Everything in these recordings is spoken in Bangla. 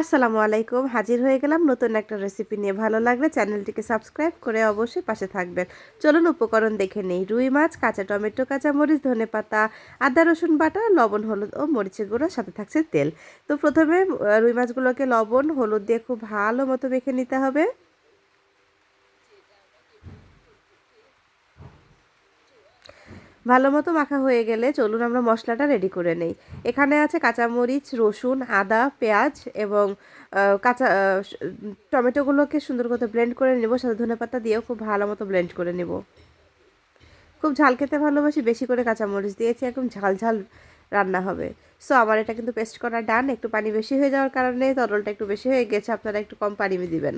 আসসালামু আলাইকুম, হাজির হয়ে গেলাম নতুন একটা রেসিপি নিয়ে। ভালো লাগলে চ্যানেলটিকে সাবস্ক্রাইব করে অবশ্যই পাশে থাকবেন। চলুন উপকরণ দেখে নেই। রুই মাছ, কাঁচা টমেটো, কাঁচা মরিচ, ধনেপাতা, আদা রসুন বাটা, লবণ হলুদ ও মরিচের গুঁড়ো, সাথে থাকছে তেল। তো প্রথমে রুই মাছগুলোকে লবণ হলুদ দিয়ে খুব ভালো মতো মেখে নিতে হবে। ভালো মতো মাখা হয়ে গেলে চলুন আমরা মশলাটা রেডি করে নেই। এখানে আছে কাঁচামরিচ, রসুন, আদা, পেঁয়াজ এবং কাঁচা টমেটোগুলোকে সুন্দর করে ব্লেন্ড করে নেব। সাথে ধনেপাতা দিয়েও খুব ভালো মতো ব্লেন্ড করে নেব। খুব ঝাল খেতে ভালোবাসি, বেশি করে কাঁচামরিচ দিয়েছি, একদম ঝাল ঝাল রান্না হবে। সো আমার এটা কিন্তু পেস্ট করা ডান। একটু পানি বেশি হয়ে যাওয়ার কারণে তরলটা একটু বেশি হয়ে গেছে, আপনারা একটু কম পানি দিবেন।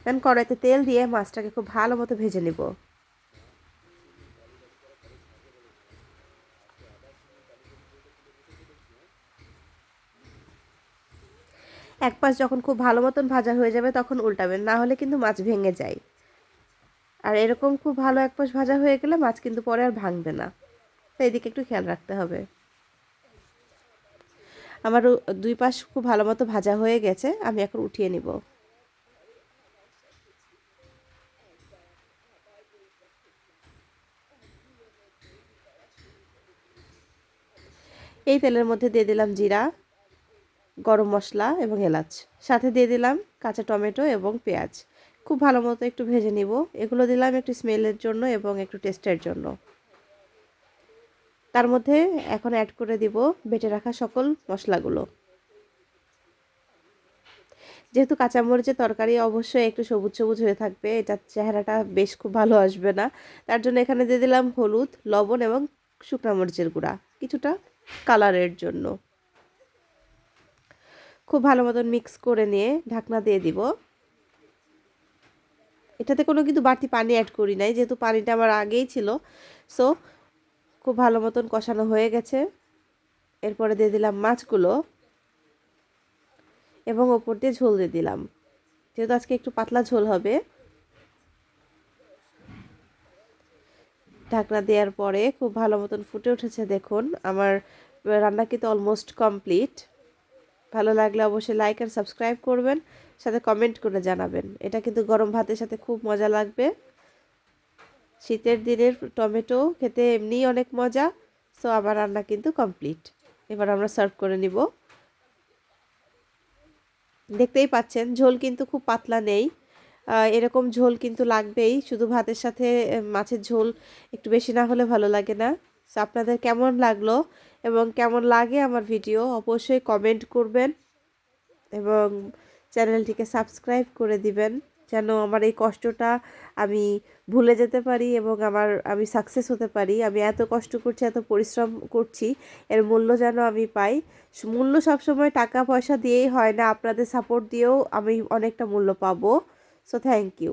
দেন কড়াইতে তেল দিয়ে মাছটাকে খুব ভালো মতো ভেজে নেব। এক পাশ যখন খুব ভালো মতন ভাজা হয়ে যাবে তখন উল্টাবেন, না হলে কিন্তু মাছ ভেঙে যায়। আর এরকম খুব ভালো এক পাশ ভাজা হয়ে গেলে মাছ কিন্তু পরে আর ভাঙবে না, তো এদিকে একটু খেয়াল রাখতে হবে। আমার দুই পাশ খুব ভালো মতো ভাজা হয়ে গেছে, আমি এখন উঠিয়ে নিব। এই তেলের মধ্যে দিয়ে দিলাম জিরা, গরম মশলা এবং এলাচ। সাথে দিয়ে দিলাম কাঁচা টমেটো এবং পেঁয়াজ। খুব ভালো মতো একটু ভেজে নিব। এগুলো দিলাম একটু স্মেলের জন্য এবং একটু টেস্টের জন্য। তার মধ্যে এখন অ্যাড করে দিব বেটে রাখা সকল মশলাগুলো। যেহেতু কাঁচামরিচের তরকারি অবশ্যই একটু সবুজ সবুজ হয়ে থাকবে, এটার চেহারাটা বেশ খুব ভালো আসবে না। তার জন্য এখানে দিয়ে দিলাম হলুদ, লবণ এবং শুকনো মরিচের গুঁড়া কিছুটা কালারের জন্য। খুব ভালো মতন মিক্স করে নিয়ে ঢাকনা দিয়ে দিব। এটাতে কোনো কিন্তু বাড়তি পানি অ্যাড করি নাই, যেহেতু পানিটা আমার আগেই ছিল। সো খুব ভালো মতন কষানো হয়ে গেছে। এরপরে দিয়ে দিলাম মাছগুলো এবং ওপর দিয়ে ঝোল দিয়ে দিলাম, যেহেতু আজকে একটু পাতলা ঝোল হবে। ঢাকনা দেওয়ার পরে খুব ভালো মতন ফুটে উঠেছে, দেখুন আমার রান্না কিন্তু অলমোস্ট কমপ্লিট। ভালো লাগলে অবশ্যই লাইক আর সাবস্ক্রাইব করবেন, সাথে কমেন্ট করে জানাবেন। এটা কিন্তু গরম ভাতের সাথে খুব মজা লাগবে। শীতের দিনের টমেটো খেতে এমনিই অনেক মজা। সো আমার রান্না কিন্তু কমপ্লিট। এবার আমরা সার্ভ করে নিব। দেখতেই পাচ্ছেন ঝোল কিন্তু খুব পাতলা নেই। এরকম ঝোল কিন্তু লাগবেই, শুধু ভাতের সাথে মাছের ঝোল একটু বেশি না হলে ভালো লাগে না। সো আপনাদের কেমন লাগলো এবং কেমন লাগে আমার ভিডিও অবশ্যই কমেন্ট করবেন এবং চ্যানেলটিকে সাবস্ক্রাইব করে দিবেন, যেন আমার এই কষ্টটা আমি ভুলে যেতে পারি এবং আমি সাকসেস হতে পারি। আমি এত কষ্ট করছি, এত পরিশ্রম করছি, এর মূল্য যেন আমি পাই। মূল্য সবসময় টাকা পয়সা দিয়েই হয় না, আপনাদের সাপোর্ট দিয়েও আমি অনেকটা মূল্য পাবো। So thank you.